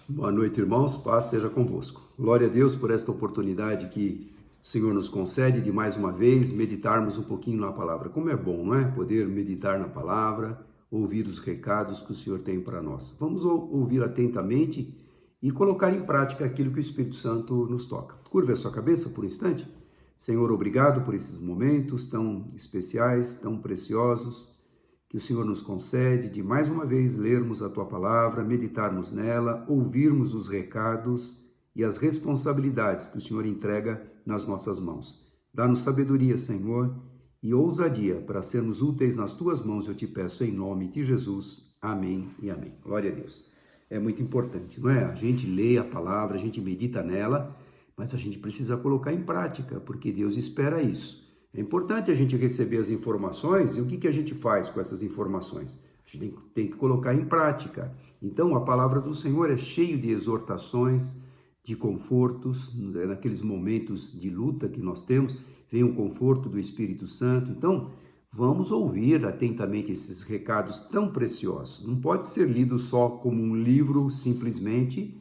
Boa noite, irmãos. Paz seja convosco. Glória a Deus por esta oportunidade que o Senhor nos concede de mais uma vez meditarmos um pouquinho na palavra. Como é bom, não é? Poder meditar na palavra, ouvir os recados que o Senhor tem para nós. Vamos ouvir atentamente e colocar em prática aquilo que o Espírito Santo nos toca. Curva a sua cabeça por um instante. Senhor, obrigado por esses momentos tão especiais, tão preciosos, que o Senhor nos concede de mais uma vez lermos a Tua palavra, meditarmos nela, ouvirmos os recados e as responsabilidades que o Senhor entrega nas nossas mãos. Dá-nos sabedoria, Senhor, e ousadia para sermos úteis nas Tuas mãos, eu te peço em nome de Jesus. Amém e amém. Glória a Deus. É muito importante, não é? A gente lê a palavra, a gente medita nela, mas a gente precisa colocar em prática, porque Deus espera isso. É importante a gente receber as informações e o que a gente faz com essas informações? A gente tem que colocar em prática. Então, a palavra do Senhor é cheia de exortações, de confortos, naqueles momentos de luta que nós temos, vem um conforto do Espírito Santo. Então, vamos ouvir atentamente esses recados tão preciosos. Não pode ser lido só como um livro, simplesmente,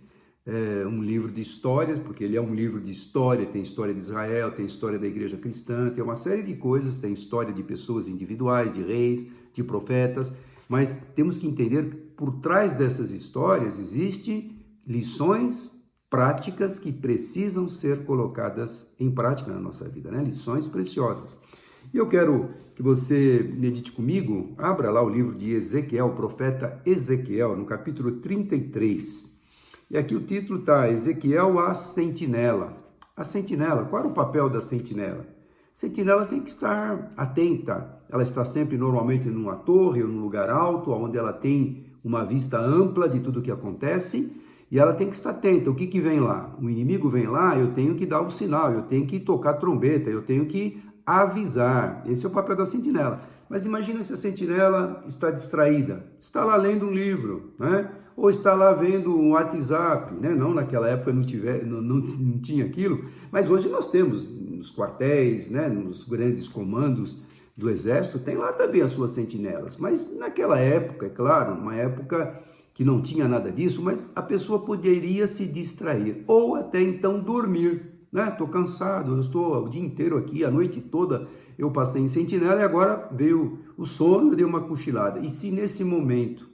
um livro de histórias, porque ele é um livro de história, tem história de Israel, tem história da igreja cristã, tem uma série de coisas, tem história de pessoas individuais, de reis, de profetas, mas temos que entender que por trás dessas histórias existem lições práticas que precisam ser colocadas em prática na nossa vida, né? Lições preciosas. E eu quero que você medite comigo, abra lá o livro de Ezequiel, o profeta Ezequiel, no capítulo 33. E aqui o título está, Ezequiel, a sentinela. A sentinela, qual era o papel da sentinela? A sentinela tem que estar atenta. Ela está sempre, normalmente, numa torre ou num lugar alto, onde ela tem uma vista ampla de tudo o que acontece, e ela tem que estar atenta. O que vem lá? O inimigo vem lá, eu tenho que dar o sinal, eu tenho que tocar trombeta, eu tenho que avisar. Esse é o papel da sentinela. Mas imagina se a sentinela está distraída, está lá lendo um livro, né? Ou está lá vendo um WhatsApp, né? Não, naquela época não tinha aquilo, mas hoje nós temos nos quartéis, né? Nos grandes comandos do exército, tem lá também as suas sentinelas, mas naquela época, é claro, uma época que não tinha nada disso, mas a pessoa poderia se distrair, ou até então dormir, né? Estou cansado, eu estou o dia inteiro aqui, a noite toda eu passei em sentinela e agora veio o sono, eu dei uma cochilada. E se nesse momento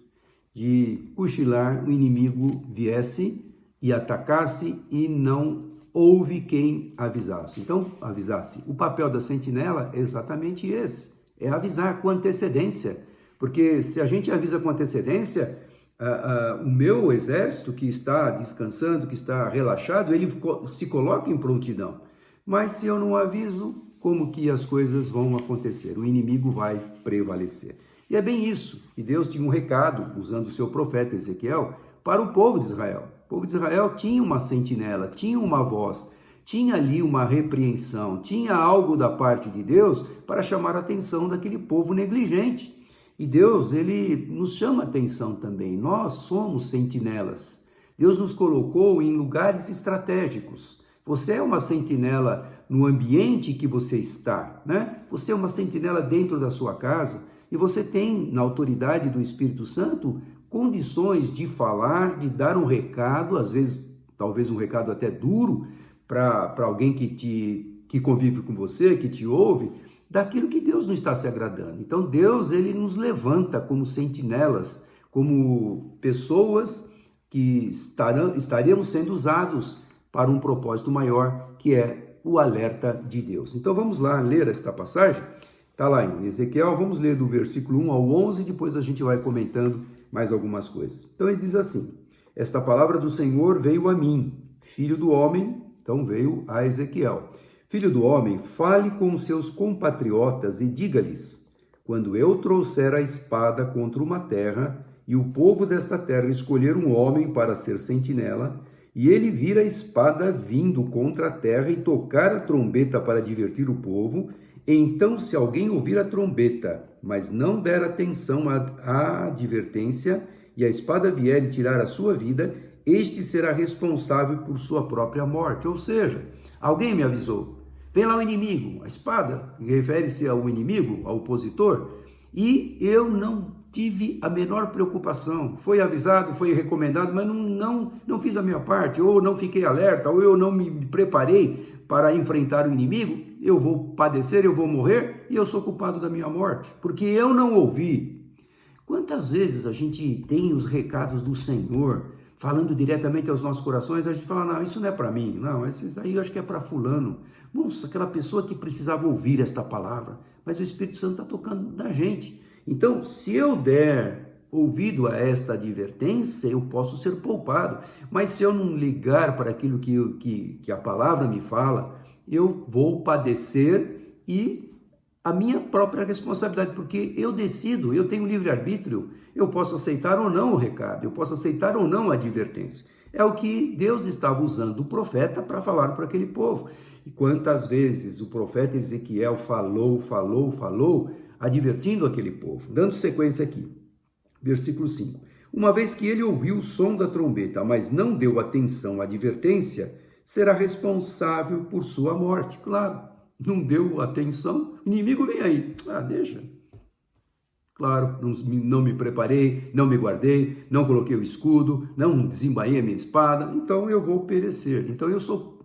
de cochilar o inimigo viesse e atacasse e não houve quem avisasse? Então, avisasse. O papel da sentinela é exatamente esse, é avisar com antecedência, porque se a gente avisa com antecedência, o meu exército que está descansando, que está relaxado, ele se coloca em prontidão. Mas se eu não aviso, como que as coisas vão acontecer? O inimigo vai prevalecer. E é bem isso. E Deus tinha um recado, usando o seu profeta Ezequiel, para o povo de Israel. O povo de Israel tinha uma sentinela, tinha uma voz, tinha ali uma repreensão, tinha algo da parte de Deus para chamar a atenção daquele povo negligente. E Deus, ele nos chama a atenção também. Nós somos sentinelas. Deus nos colocou em lugares estratégicos. Você é uma sentinela no ambiente que você está, né? Você é uma sentinela dentro da sua casa e você tem, na autoridade do Espírito Santo, condições de falar, de dar um recado, às vezes, talvez um recado até duro, para alguém que convive com você, que te ouve, daquilo que Deus não está se agradando. Então Deus, ele nos levanta como sentinelas, como pessoas que estaremos sendo usados para um propósito maior, que é o alerta de Deus. Então vamos lá ler esta passagem, está lá em Ezequiel, vamos ler do versículo 1 ao 11, depois a gente vai comentando mais algumas coisas. Então ele diz assim, esta palavra do Senhor veio a mim, filho do homem, então veio a Ezequiel. Filho do homem, fale com os seus compatriotas e diga-lhes, quando eu trouxer a espada contra uma terra, e o povo desta terra escolher um homem para ser sentinela, e ele vir a espada vindo contra a terra e tocar a trombeta para divertir o povo, então se alguém ouvir a trombeta, mas não der atenção à advertência, e a espada vier e tirar a sua vida, este será responsável por sua própria morte. Ou seja, alguém me avisou. Vem lá o inimigo, a espada, refere-se ao inimigo, ao opositor, e eu não tive a menor preocupação. Foi avisado, foi recomendado, mas não fiz a minha parte, ou não fiquei alerta, ou eu não me preparei para enfrentar o inimigo. Eu vou padecer, eu vou morrer e eu sou culpado da minha morte, porque eu não ouvi. Quantas vezes a gente tem os recados do Senhor falando diretamente aos nossos corações, a gente fala, não, isso não é para mim, não, isso aí eu acho que é para fulano. Nossa, aquela pessoa que precisava ouvir esta palavra, mas o Espírito Santo está tocando na gente. Então, se eu der ouvido a esta advertência, eu posso ser poupado. Mas se eu não ligar para aquilo que a palavra me fala, eu vou padecer e a minha própria responsabilidade, porque eu decido, eu tenho livre-arbítrio, eu posso aceitar ou não o recado, eu posso aceitar ou não a advertência. É o que Deus estava usando o profeta para falar para aquele povo. E quantas vezes o profeta Ezequiel falou, advertindo aquele povo. Dando sequência aqui, versículo 5. Uma vez que ele ouviu o som da trombeta, mas não deu atenção à advertência, será responsável por sua morte. Claro, não deu atenção, o inimigo vem aí. Deixa. Claro, não me preparei, não me guardei, não coloquei o escudo, não desembainhei a minha espada, então eu vou perecer. Então eu sou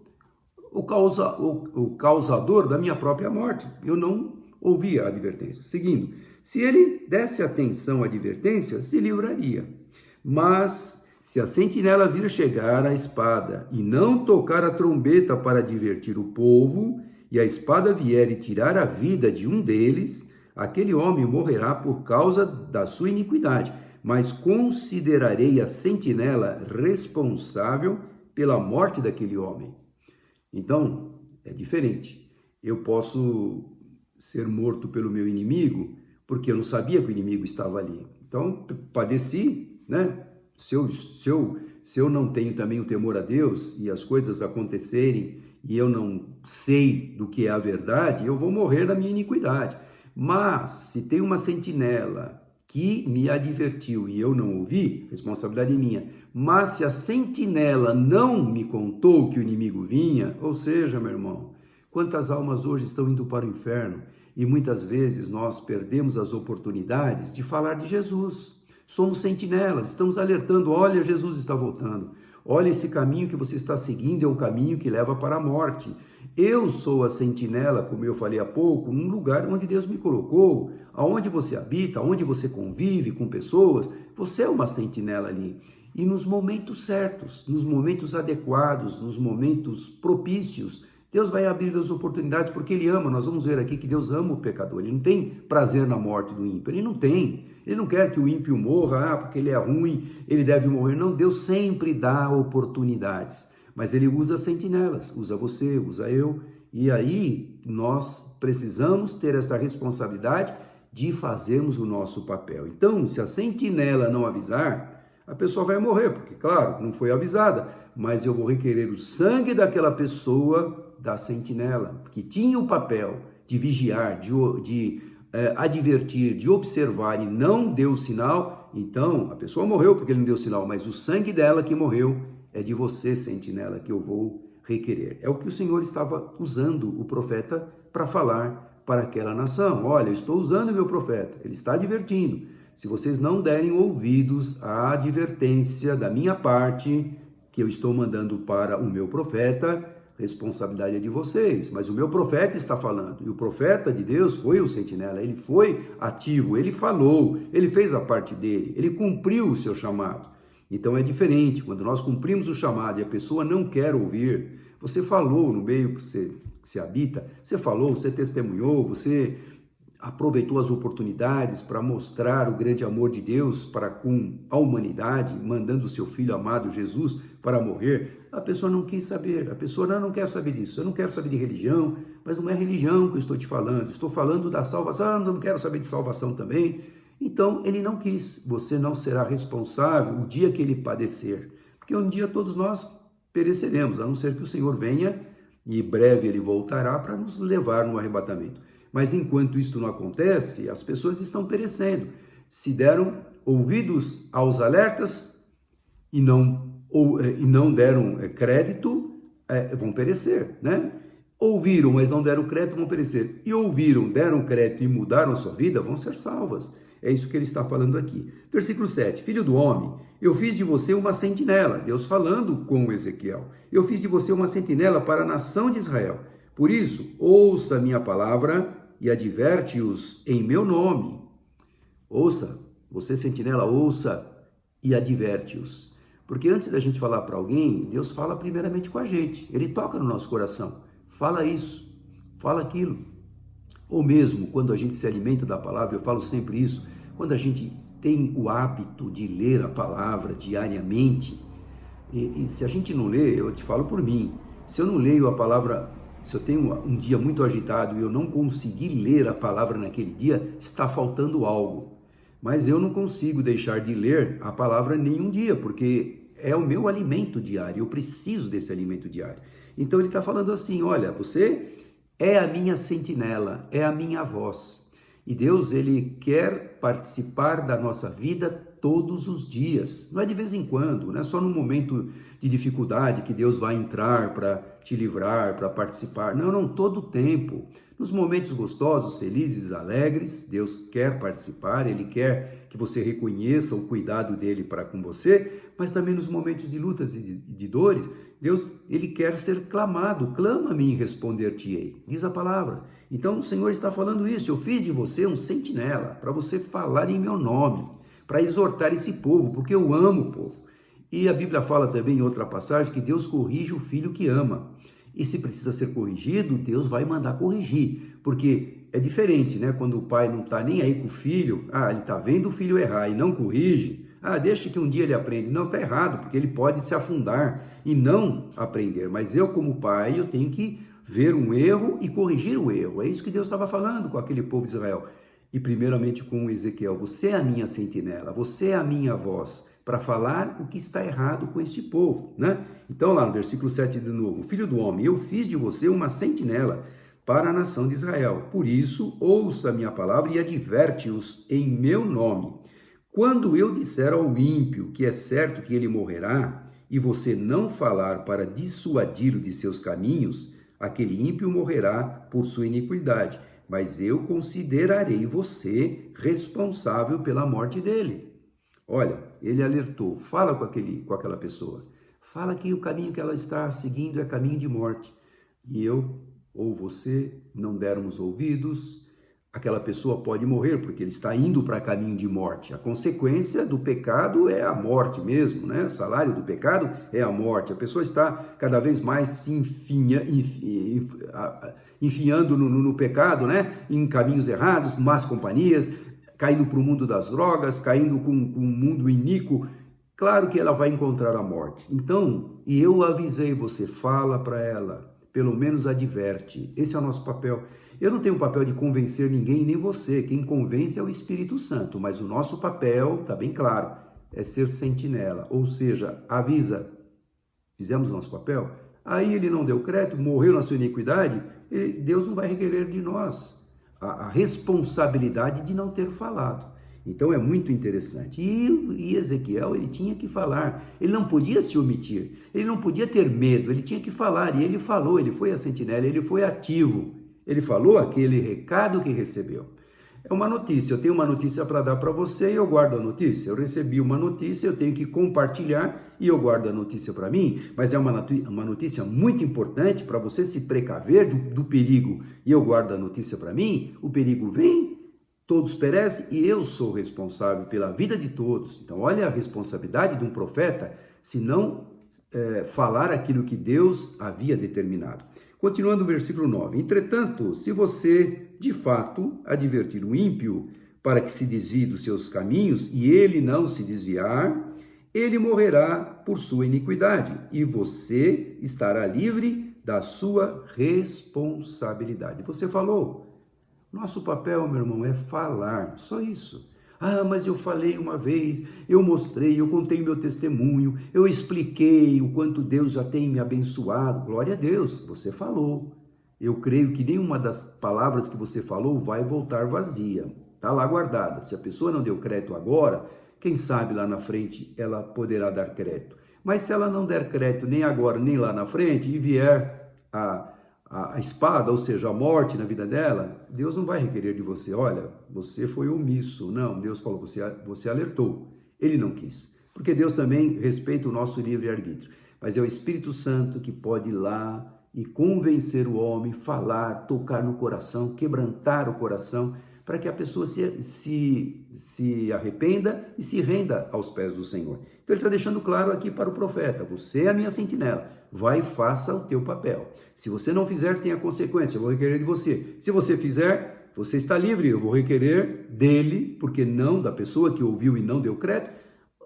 o causador da minha própria morte. Eu não ouvi a advertência. Seguindo, se ele desse atenção à advertência, se livraria. Mas se a sentinela vir chegar a espada e não tocar a trombeta para advertir o povo, e a espada vier e tirar a vida de um deles, aquele homem morrerá por causa da sua iniquidade, mas considerarei a sentinela responsável pela morte daquele homem. Então, é diferente. Eu posso ser morto pelo meu inimigo, porque eu não sabia que o inimigo estava ali. Então, padeci, né? Se eu não tenho também o temor a Deus e as coisas acontecerem e eu não sei do que é a verdade, eu vou morrer na minha iniquidade. Mas, se tem uma sentinela que me advertiu e eu não ouvi, responsabilidade minha. Mas se a sentinela não me contou que o inimigo vinha, ou seja, meu irmão, quantas almas hoje estão indo para o inferno e muitas vezes nós perdemos as oportunidades de falar de Jesus. Somos sentinelas, estamos alertando, olha, Jesus está voltando. Olha, esse caminho que você está seguindo é o caminho que leva para a morte. Eu sou a sentinela, como eu falei há pouco, num lugar onde Deus me colocou, aonde você habita, aonde você convive com pessoas, você é uma sentinela ali. E nos momentos certos, nos momentos adequados, nos momentos propícios, Deus vai abrir as oportunidades porque Ele ama. Nós vamos ver aqui que Deus ama o pecador. Ele não tem prazer na morte do ímpio. Ele não tem. Ele não quer que o ímpio morra, porque ele é ruim, ele deve morrer. Não, Deus sempre dá oportunidades. Mas Ele usa sentinelas, usa você, usa eu. E aí nós precisamos ter essa responsabilidade de fazermos o nosso papel. Então, se a sentinela não avisar, a pessoa vai morrer, porque, claro, não foi avisada, mas eu vou requerer o sangue daquela pessoa, da sentinela, que tinha o papel de vigiar, de advertir, de observar e não deu sinal. Então, a pessoa morreu porque ele não deu sinal, mas o sangue dela que morreu é de você, sentinela, que eu vou requerer. É o que o Senhor estava usando o profeta para falar para aquela nação. Olha, eu estou usando o meu profeta, ele está advertindo. Se vocês não derem ouvidos à advertência da minha parte, que eu estou mandando para o meu profeta, responsabilidade é de vocês. Mas o meu profeta está falando, e o profeta de Deus foi o sentinela, ele foi ativo, ele falou, ele fez a parte dele, ele cumpriu o seu chamado. Então é diferente, quando nós cumprimos o chamado e a pessoa não quer ouvir, você falou no meio que você habita, você falou, você testemunhou, você aproveitou as oportunidades para mostrar o grande amor de Deus para com a humanidade, mandando o seu Filho amado Jesus para morrer. A pessoa não quis saber, a pessoa não quer saber disso. Eu não quero saber de religião, mas não é religião que eu estou te falando. Estou falando da salvação, não quero saber de salvação também. Então, ele não quis. Você não será responsável o dia que ele padecer, porque um dia todos nós pereceremos, a não ser que o Senhor venha e breve ele voltará para nos levar no arrebatamento. Mas enquanto isso não acontece, as pessoas estão perecendo. Se deram ouvidos aos alertas e não deram crédito, vão perecer, né? Ouviram, mas não deram crédito, vão perecer. E ouviram, deram crédito e mudaram a sua vida, vão ser salvas. É isso que ele está falando aqui. Versículo 7. Filho do homem, eu fiz de você uma sentinela. Deus falando com Ezequiel. Eu fiz de você uma sentinela para a nação de Israel. Por isso, ouça a minha palavra e adverte-os em meu nome. Ouça, você sentinela, ouça e adverte-os. Porque antes da gente falar para alguém, Deus fala primeiramente com a gente. Ele toca no nosso coração. Fala isso, fala aquilo. Ou mesmo quando a gente se alimenta da palavra, eu falo sempre isso, quando a gente tem o hábito de ler a palavra diariamente, e se a gente não lê, eu te falo por mim, se eu não leio a palavra, se eu tenho um dia muito agitado e eu não conseguir ler a palavra naquele dia, está faltando algo. Mas eu não consigo deixar de ler a palavra nenhum dia, porque é o meu alimento diário, eu preciso desse alimento diário. Então ele está falando assim, olha, você é a minha sentinela, é a minha voz. E Deus, ele quer participar da nossa vida todos os dias. Não é de vez em quando, não é só no momento de dificuldade que Deus vai entrar para te livrar, para participar. Não, todo o tempo. Nos momentos gostosos, felizes, alegres, Deus quer participar, Ele quer que você reconheça o cuidado dEle para com você, mas também nos momentos de lutas e de dores, Deus, Ele quer ser clamado. Clama-me e responder-te-ei, diz a palavra. Então o Senhor está falando isso, eu fiz de você um sentinela, para você falar em meu nome, para exortar esse povo, porque eu amo o povo. E a Bíblia fala também em outra passagem que Deus corrige o filho que ama. E se precisa ser corrigido, Deus vai mandar corrigir, porque é diferente, né? Quando o pai não está nem aí com o filho, ele está vendo o filho errar e não corrige, deixa que um dia ele aprende. Não, está errado, porque ele pode se afundar e não aprender. Mas eu, como pai, eu tenho que ver um erro e corrigir o erro. É isso que Deus estava falando com aquele povo de Israel. E primeiramente com Ezequiel, você é a minha sentinela, você é a minha voz, para falar o que está errado com este povo, né? Então lá no versículo 7 de novo, filho do homem, eu fiz de você uma sentinela para a nação de Israel. Por isso, ouça a minha palavra e adverte-os em meu nome. Quando eu disser ao ímpio que é certo que ele morrerá, e você não falar para dissuadi-lo de seus caminhos, aquele ímpio morrerá por sua iniquidade, mas eu considerarei você responsável pela morte dele. Olha, ele alertou, fala com aquela pessoa, fala que o caminho que ela está seguindo é caminho de morte. E eu ou você não dermos ouvidos, aquela pessoa pode morrer, porque ele está indo para caminho de morte. A consequência do pecado é a morte mesmo, né? O salário do pecado é a morte. A pessoa está cada vez mais se enfiando no pecado, né? Em caminhos errados, más companhias, caindo para o mundo das drogas, caindo com um mundo iníquo. Claro que ela vai encontrar a morte. Então, e eu avisei você, fala para ela, pelo menos adverte. Esse é o nosso papel. Eu não tenho o papel de convencer ninguém, nem você. Quem convence é o Espírito Santo, mas o nosso papel, está bem claro, é ser sentinela, ou seja, avisa. Fizemos o nosso papel? Aí ele não deu crédito, morreu na sua iniquidade, Deus não vai requerer de nós a responsabilidade de não ter falado. Então é muito interessante. E Ezequiel, ele tinha que falar, ele não podia se omitir, ele não podia ter medo, ele tinha que falar, e ele falou, ele foi a sentinela, ele foi ativo. Ele falou aquele recado que recebeu. É uma notícia, eu tenho uma notícia para dar para você e eu guardo a notícia. Eu recebi uma notícia, eu tenho que compartilhar e eu guardo a notícia para mim, mas é uma notícia muito importante para você se precaver do perigo. E eu guardo a notícia para mim, o perigo vem, todos perecem e eu sou responsável pela vida de todos. Então olha a responsabilidade de um profeta se não falar aquilo que Deus havia determinado. Continuando o versículo 9. Entretanto, se você, de fato, advertir o ímpio para que se desvie dos seus caminhos e ele não se desviar, ele morrerá por sua iniquidade e você estará livre da sua responsabilidade. Você falou. Nosso papel, meu irmão, é falar. Só isso. Mas eu falei uma vez, eu mostrei, eu contei meu testemunho, eu expliquei o quanto Deus já tem me abençoado. Glória a Deus, você falou. Eu creio que nenhuma das palavras que você falou vai voltar vazia. Está lá guardada. Se a pessoa não deu crédito agora, quem sabe lá na frente ela poderá dar crédito. Mas se ela não der crédito nem agora, nem lá na frente, e vier a espada, ou seja, a morte na vida dela, Deus não vai requerer de você, olha, você foi omisso. Não, Deus falou, você alertou. Ele não quis. Porque Deus também respeita o nosso livre-arbítrio. Mas é o Espírito Santo que pode ir lá e convencer o homem, falar, tocar no coração, quebrantar o coração, para que a pessoa se arrependa e se renda aos pés do Senhor. Então ele está deixando claro aqui para o profeta, você é a minha sentinela, vai e faça o teu papel. Se você não fizer, tem a consequência, eu vou requerer de você. Se você fizer, você está livre, eu vou requerer dele, porque não da pessoa que ouviu e não deu crédito,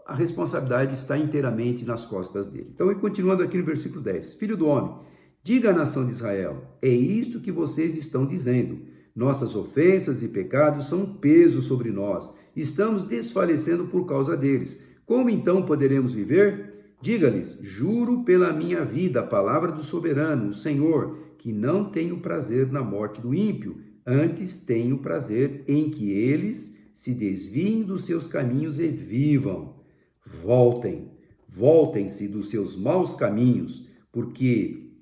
a responsabilidade está inteiramente nas costas dele. Então, continuando aqui no versículo 10, filho do homem, diga à nação de Israel, é isto que vocês estão dizendo, nossas ofensas e pecados são um peso sobre nós, estamos desfalecendo por causa deles. Como então poderemos viver? Diga-lhes, juro pela minha vida, a palavra do soberano, o Senhor, que não tenho prazer na morte do ímpio, antes tenho prazer em que eles se desviem dos seus caminhos e vivam. Voltem-se dos seus maus caminhos, porque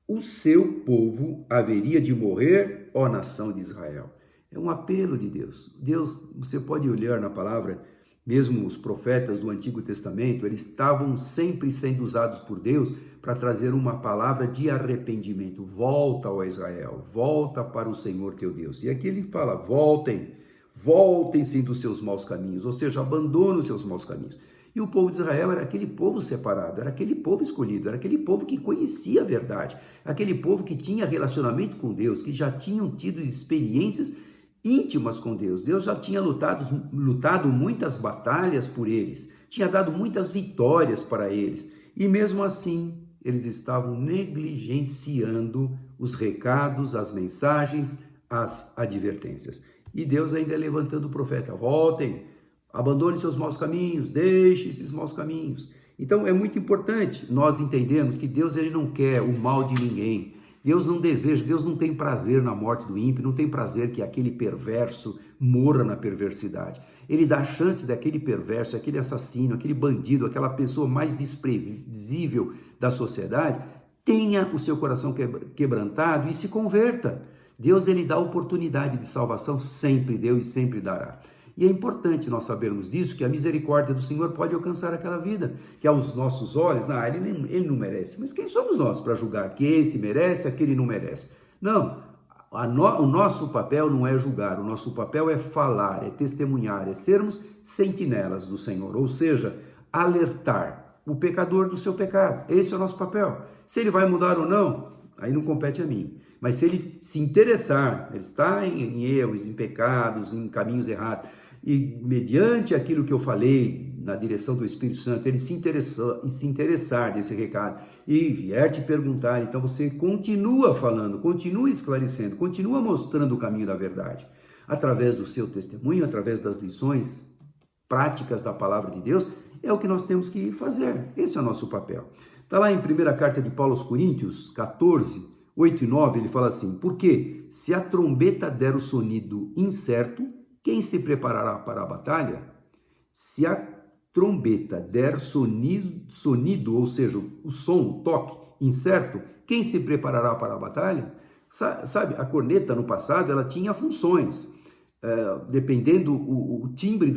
o seu povo haveria de morrer, ó nação de Israel. É um apelo de Deus. Deus, você pode olhar na palavra, mesmo os profetas do Antigo Testamento, eles estavam sempre sendo usados por Deus para trazer uma palavra de arrependimento. Volta, ó Israel, volta para o Senhor teu Deus. E aqui ele fala, voltem-se dos seus maus caminhos, ou seja, abandonem os seus maus caminhos. E o povo de Israel era aquele povo separado, era aquele povo escolhido, era aquele povo que conhecia a verdade, aquele povo que tinha relacionamento com Deus, que já tinham tido experiências íntimas com Deus. Deus já tinha lutado muitas batalhas por eles, tinha dado muitas vitórias para eles. E mesmo assim, eles estavam negligenciando os recados, as mensagens, as advertências. E Deus ainda levantando o profeta, voltem, abandone seus maus caminhos, deixe esses maus caminhos. Então é muito importante nós entendermos que Deus ele não quer o mal de ninguém. Deus não deseja, Deus não tem prazer na morte do ímpio, não tem prazer que aquele perverso morra na perversidade. Ele dá a chance daquele perverso, aquele assassino, aquele bandido, aquela pessoa mais desprezível da sociedade, tenha o seu coração quebrantado e se converta. Deus ele dá oportunidade de salvação, sempre deu e sempre dará. E é importante nós sabermos disso, que a misericórdia do Senhor pode alcançar aquela vida, que aos nossos olhos, ele não merece. Mas quem somos nós para julgar que esse merece, aquele não merece? Não, o nosso papel não é julgar, o nosso papel é falar, é testemunhar, é sermos sentinelas do Senhor, ou seja, alertar o pecador do seu pecado. Esse é o nosso papel. Se ele vai mudar ou não, aí não compete a mim. Mas se ele se interessar, ele está em erros, em pecados, em caminhos errados, e mediante aquilo que eu falei, na direção do Espírito Santo, ele se interessar desse recado e vier te perguntar, então você continua falando, continua esclarecendo, continua mostrando o caminho da verdade. Através do seu testemunho, através das lições práticas da palavra de Deus, é o que nós temos que fazer. Esse é o nosso papel. Está lá em 1ª carta de Paulo aos Coríntios, 14, 8 e 9, ele fala assim, porque se a trombeta der o sonido incerto, quem se preparará para a batalha? Se a trombeta der sonido, ou seja, o som, o toque incerto, quem se preparará para a batalha? Sabe, a corneta no passado, ela tinha funções. Dependendo o timbre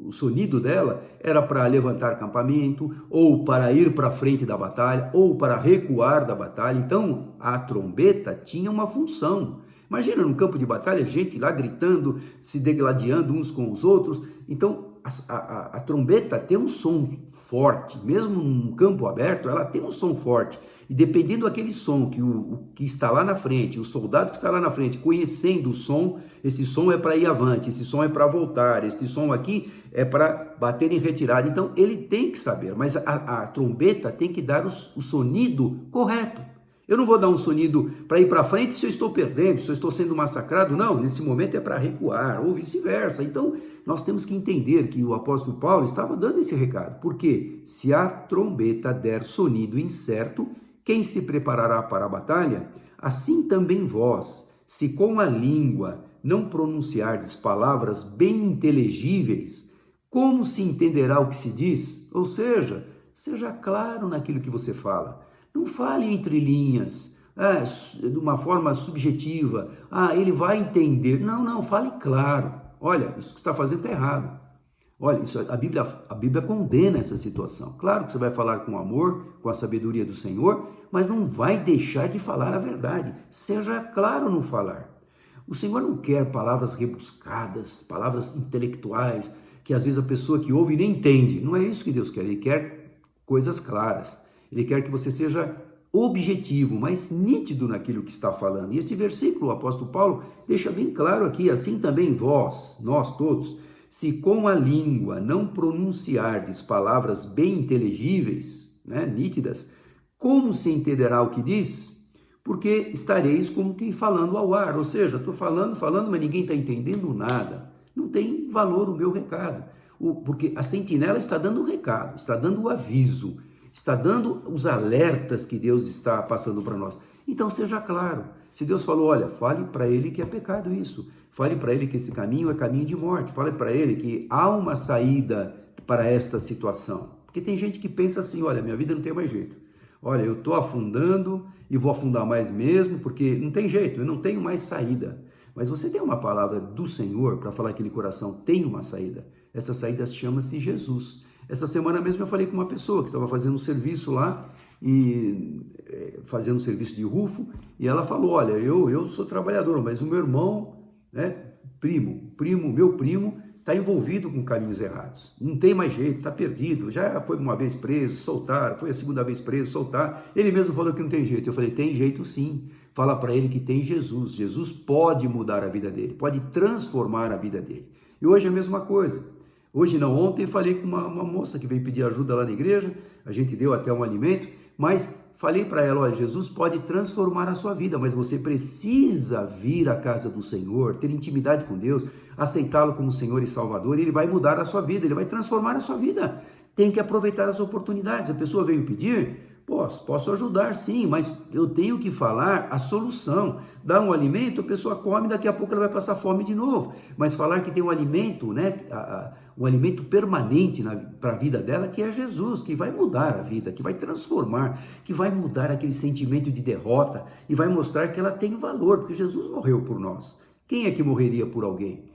o sonido dela, era para levantar acampamento, ou para ir para frente da batalha, ou para recuar da batalha. Então, a trombeta tinha uma função. Imagina num campo de batalha, gente lá gritando, se degladiando uns com os outros. Então, a trombeta tem um som forte, mesmo num campo aberto, ela tem um som forte. E dependendo daquele som que está lá na frente, o soldado que está lá na frente, conhecendo o som, esse som é para ir avante, esse som é para voltar, esse som aqui é para bater em retirada. Então, ele tem que saber, mas a trombeta tem que dar o sonido correto. Eu não vou dar um sonido para ir para frente se eu estou perdendo, se eu estou sendo massacrado. Não, nesse momento é para recuar, ou vice-versa. Então, nós temos que entender que o apóstolo Paulo estava dando esse recado. Porque se a trombeta der sonido incerto, quem se preparará para a batalha? Assim também vós, se com a língua não pronunciardes palavras bem inteligíveis, como se entenderá o que se diz? Ou seja, seja claro naquilo que você fala. Não fale entre linhas, de uma forma subjetiva, ele vai entender. Não, fale claro. Olha, isso que você está fazendo está errado. Olha, a Bíblia condena essa situação. Claro que você vai falar com amor, com a sabedoria do Senhor, mas não vai deixar de falar a verdade. Seja claro no falar. O Senhor não quer palavras rebuscadas, palavras intelectuais, que às vezes a pessoa que ouve nem entende. Não é isso que Deus quer. Ele quer coisas claras. Ele quer que você seja objetivo, mas nítido naquilo que está falando. E esse versículo, o apóstolo Paulo deixa bem claro aqui: assim também vós, nós todos, se com a língua não pronunciardes palavras bem inteligíveis, nítidas, como se entenderá o que diz? Porque estareis como que falando ao ar. Ou seja, estou falando, mas ninguém está entendendo nada. Não tem valor o meu recado. Porque a sentinela está dando o recado, está dando o aviso, está dando os alertas que Deus está passando para nós. Então seja claro. Se Deus falou, olha, fale para ele que é pecado isso. Fale para ele que esse caminho é caminho de morte. Fale para ele que há uma saída para esta situação. Porque tem gente que pensa assim, olha, minha vida não tem mais jeito. Olha, eu estou afundando e vou afundar mais mesmo, porque não tem jeito, eu não tenho mais saída. Mas você tem uma palavra do Senhor para falar que aquele coração tem uma saída. Essa saída chama-se Jesus. Essa semana mesmo eu falei com uma pessoa que estava fazendo um serviço lá, fazendo um serviço de rufo, e ela falou, olha, eu sou trabalhador, mas o meu irmão, meu primo, está envolvido com caminhos errados. Não tem mais jeito, está perdido. Já foi uma vez preso, soltaram. Foi a segunda vez preso, soltaram. Ele mesmo falou que não tem jeito. Eu falei, tem jeito sim. Fala para ele que tem Jesus. Jesus pode mudar a vida dele, pode transformar a vida dele. E hoje é a mesma coisa. Hoje não, ontem falei com uma moça que veio pedir ajuda lá na igreja. A gente deu até um alimento, mas falei para ela, olha, Jesus pode transformar a sua vida, mas você precisa vir à casa do Senhor, ter intimidade com Deus, aceitá-lo como Senhor e Salvador, e Ele vai mudar a sua vida, Ele vai transformar a sua vida. Tem que aproveitar as oportunidades. A pessoa veio pedir, posso ajudar sim, mas eu tenho que falar a solução. Dar um alimento, a pessoa come, daqui a pouco ela vai passar fome de novo. Mas falar que tem um alimento, um alimento permanente para a vida dela, que é Jesus, que vai mudar a vida, que vai transformar, que vai mudar aquele sentimento de derrota e vai mostrar que ela tem valor, porque Jesus morreu por nós. Quem é que morreria por alguém?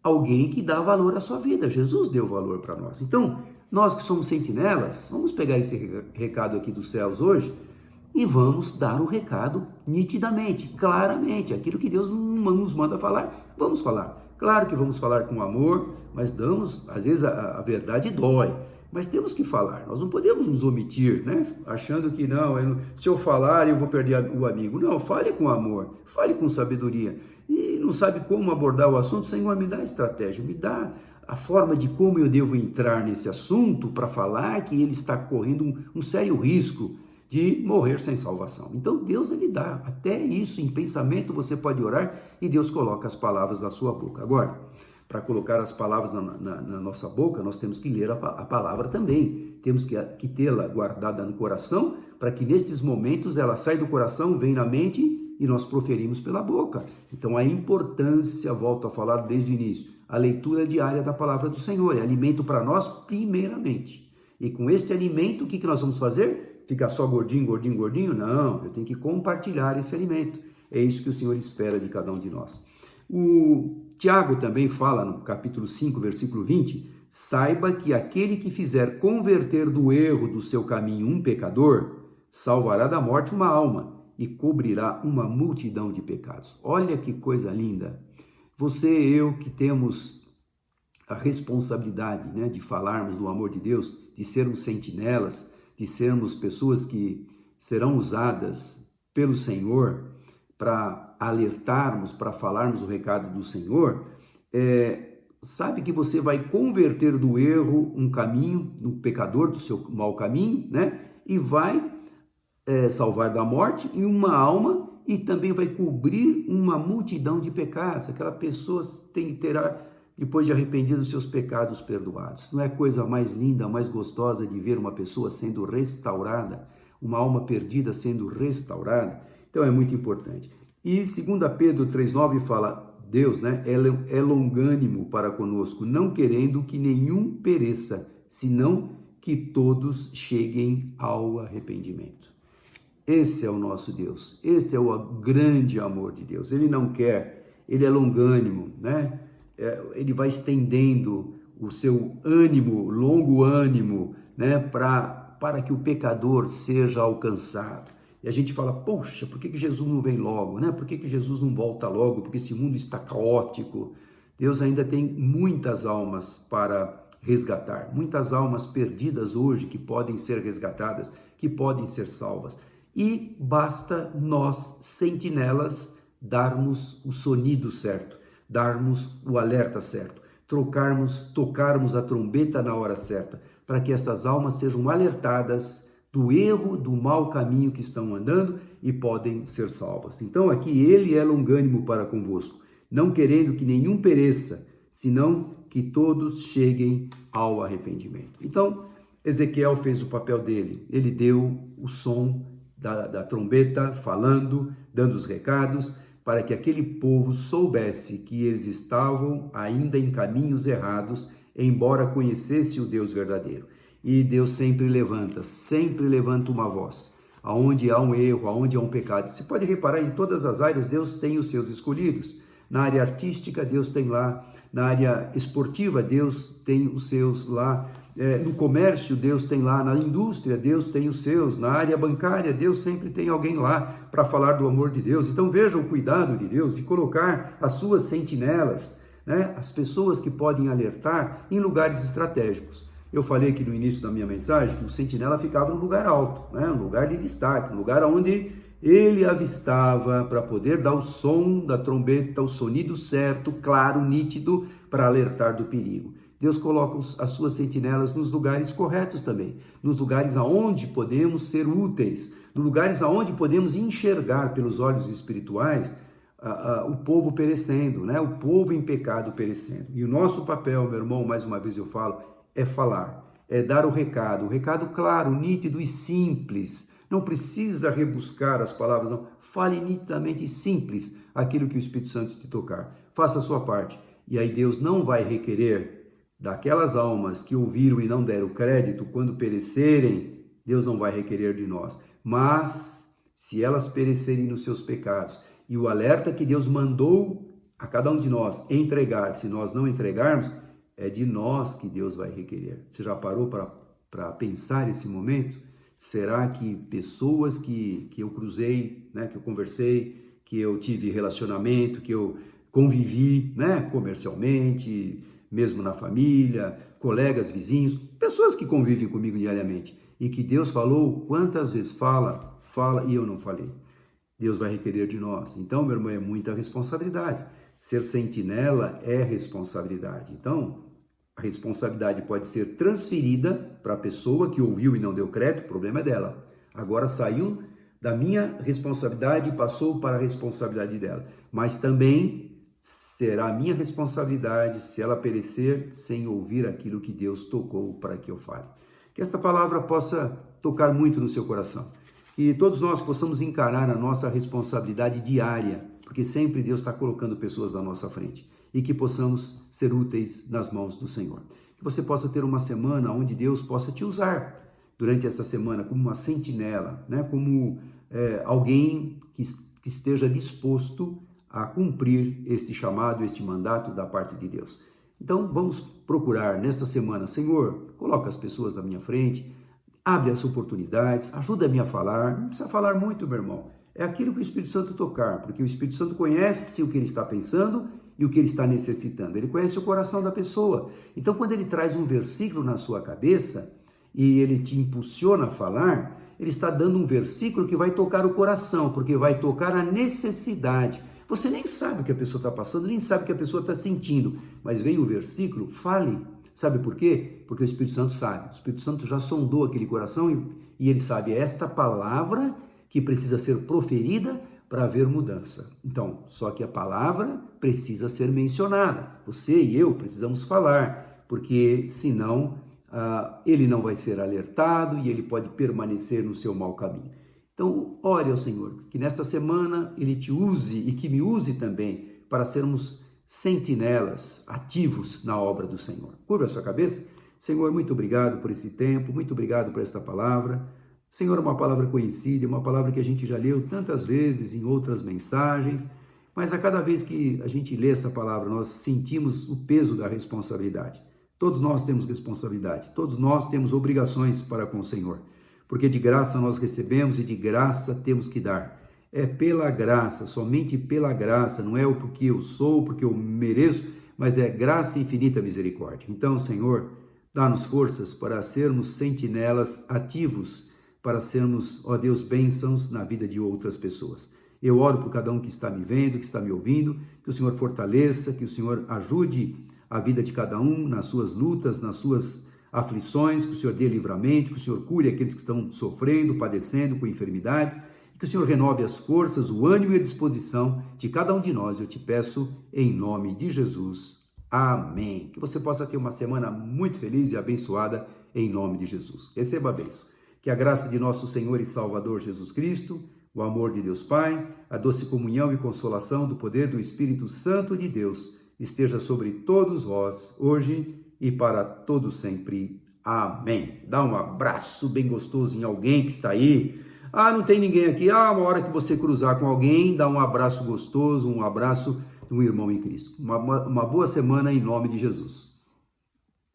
Alguém que dá valor à sua vida. Jesus deu valor para nós. Então, nós que somos sentinelas, vamos pegar esse recado aqui dos céus hoje e vamos dar o recado nitidamente, claramente. Aquilo que Deus nos manda falar, vamos falar. Claro que vamos falar com amor, mas às vezes a verdade dói. Mas temos que falar, nós não podemos nos omitir, achando que se eu falar eu vou perder o amigo. Não, fale com amor, fale com sabedoria. E não sabe como abordar o assunto, Senhor, me dá a estratégia, me dá a forma de como eu devo entrar nesse assunto para falar que ele está correndo um sério risco de morrer sem salvação. Então Deus, Ele dá, até isso em pensamento você pode orar e Deus coloca as palavras na sua boca. Agora, para colocar as palavras na nossa boca, nós temos que ler a palavra também, temos que tê-la guardada no coração, para que nestes momentos ela saia do coração, vem na mente e nós proferimos pela boca. Então a importância, volto a falar desde o início, a leitura diária da palavra do Senhor, é alimento para nós primeiramente. E com este alimento, o que nós vamos fazer? Ficar só gordinho? Não, eu tenho que compartilhar esse alimento. É isso que o Senhor espera de cada um de nós. O Tiago também fala no capítulo 5, versículo 20, saiba que aquele que fizer converter do erro do seu caminho um pecador, salvará da morte uma alma e cobrirá uma multidão de pecados. Olha que coisa linda. Você e eu que temos a responsabilidade de falarmos do amor de Deus, de sermos sentinelas, de sermos pessoas que serão usadas pelo Senhor para alertarmos, para falarmos o recado do Senhor, sabe que você vai converter do erro um caminho, um pecador do seu mau caminho, e vai salvar da morte em uma alma e também vai cobrir uma multidão de pecados. Aquela pessoa terá, depois de arrependido, os seus pecados perdoados. Não é coisa mais linda, mais gostosa de ver uma pessoa sendo restaurada, uma alma perdida sendo restaurada? Então é muito importante. E 2 Pedro 3,9 fala, Deus é longânimo para conosco, não querendo que nenhum pereça, senão que todos cheguem ao arrependimento. Esse é o nosso Deus, esse é o grande amor de Deus. Ele não quer, ele é longânimo, né? Ele vai estendendo o seu ânimo, longo ânimo, né? Para que o pecador seja alcançado. E a gente fala, poxa, por que Jesus não vem logo, né? Por que Jesus não volta logo? Porque esse mundo está caótico. Deus ainda tem muitas almas para resgatar, muitas almas perdidas hoje que podem ser resgatadas, que podem ser salvas. E basta nós, sentinelas, darmos o sonido certo, darmos o alerta certo, tocarmos a trombeta na hora certa, para que essas almas sejam alertadas do erro, do mau caminho que estão andando e podem ser salvas. Então aqui ele é longânimo para convosco, não querendo que nenhum pereça, senão que todos cheguem ao arrependimento. Então Ezequiel fez o papel dele, ele deu o som da trombeta, falando, dando os recados, para que aquele povo soubesse que eles estavam ainda em caminhos errados, embora conhecesse o Deus verdadeiro. E Deus sempre levanta uma voz. Aonde há um erro, aonde há um pecado. Você pode reparar, em todas as áreas, Deus tem os seus escolhidos. Na área artística, Deus tem lá. Na área esportiva, Deus tem os seus lá. No comércio, Deus tem lá. Na indústria, Deus tem os seus. Na área bancária, Deus sempre tem alguém lá para falar do amor de Deus. Então veja o cuidado de Deus de colocar as suas sentinelas, né? As pessoas que podem alertar em lugares estratégicos. Eu falei aqui no início da minha mensagem que o sentinela ficava no lugar alto, né? Um lugar de destaque, um lugar onde ele avistava para poder dar o som da trombeta, o sonido certo, claro, nítido, para alertar do perigo. Deus coloca as suas sentinelas nos lugares corretos também, nos lugares aonde podemos ser úteis, nos lugares aonde podemos enxergar pelos olhos espirituais o povo perecendo, né? O povo em pecado perecendo. E o nosso papel, meu irmão, mais uma vez eu falo, é falar, é dar o recado claro, nítido e simples. Não precisa rebuscar as palavras, não. Fale nitidamente e simples aquilo que o Espírito Santo te tocar. Faça a sua parte. E aí Deus não vai requerer daquelas almas que ouviram e não deram crédito, quando perecerem, Deus não vai requerer de nós. Mas, se elas perecerem nos seus pecados, e o alerta que Deus mandou a cada um de nós entregar, se nós não entregarmos, é de nós que Deus vai requerer. Você já parou para pensar esse momento? Será que pessoas que eu cruzei, né, que eu conversei, que eu tive relacionamento, que eu convivi, né, comercialmente, mesmo na família, colegas, vizinhos, pessoas que convivem comigo diariamente, e que Deus falou, quantas vezes fala e eu não falei? Deus vai requerer de nós. Então, meu irmão, é muita responsabilidade. Ser sentinela é responsabilidade. Então, a responsabilidade pode ser transferida para a pessoa que ouviu e não deu crédito, o problema é dela. Agora saiu da minha responsabilidade e passou para a responsabilidade dela. Mas também será minha responsabilidade se ela perecer sem ouvir aquilo que Deus tocou para que eu fale. Que esta palavra possa tocar muito no seu coração. Que todos nós possamos encarar a nossa responsabilidade diária, porque sempre Deus está colocando pessoas na nossa frente, e que possamos ser úteis nas mãos do Senhor. Que você possa ter uma semana onde Deus possa te usar durante essa semana como uma sentinela, né? Como alguém que esteja disposto a cumprir este chamado, este mandato da parte de Deus. Então vamos procurar nesta semana, Senhor, coloca as pessoas na minha frente, abre as oportunidades, ajuda-me a falar, não precisa falar muito, meu irmão. É aquilo que o Espírito Santo tocar, porque o Espírito Santo conhece o que ele está pensando e o que ele está necessitando. Ele conhece o coração da pessoa. Então, quando ele traz um versículo na sua cabeça e ele te impulsiona a falar, ele está dando um versículo que vai tocar o coração, porque vai tocar a necessidade. Você nem sabe o que a pessoa está passando, nem sabe o que a pessoa está sentindo, mas veio o versículo, fale. Sabe por quê? Porque o Espírito Santo sabe. O Espírito Santo já sondou aquele coração e ele sabe esta palavra que precisa ser proferida para haver mudança. Então, só que a palavra precisa ser mencionada. Você e eu precisamos falar, porque senão ele não vai ser alertado e ele pode permanecer no seu mau caminho. Então, ore ao Senhor, que nesta semana ele te use e que me use também para sermos sentinelas ativos na obra do Senhor. Curva a sua cabeça. Senhor, muito obrigado por esse tempo, muito obrigado por esta palavra. Senhor, uma palavra conhecida, uma palavra que a gente já leu tantas vezes em outras mensagens, mas a cada vez que a gente lê essa palavra, nós sentimos o peso da responsabilidade. Todos nós temos responsabilidade, todos nós temos obrigações para com o Senhor, porque de graça nós recebemos e de graça temos que dar. É pela graça, somente pela graça, não é o porque eu sou, porque eu mereço, mas é graça e infinita misericórdia. Então, Senhor, dá-nos forças para sermos sentinelas ativos, para sermos, ó Deus, bênçãos na vida de outras pessoas. Eu oro por cada um que está me vendo, que está me ouvindo, que o Senhor fortaleça, que o Senhor ajude a vida de cada um nas suas lutas, nas suas aflições, que o Senhor dê livramento, que o Senhor cure aqueles que estão sofrendo, padecendo com enfermidades, que o Senhor renove as forças, o ânimo e a disposição de cada um de nós. Eu te peço em nome de Jesus. Amém. Que você possa ter uma semana muito feliz e abençoada em nome de Jesus. Receba a bênção. Que a graça de nosso Senhor e Salvador Jesus Cristo, o amor de Deus Pai, a doce comunhão e consolação do poder do Espírito Santo de Deus esteja sobre todos vós, hoje e para todos sempre. Amém. Dá um abraço bem gostoso em alguém que está aí. Não tem ninguém aqui. Uma hora que você cruzar com alguém, dá um abraço gostoso, um abraço de um irmão em Cristo. Uma boa semana em nome de Jesus.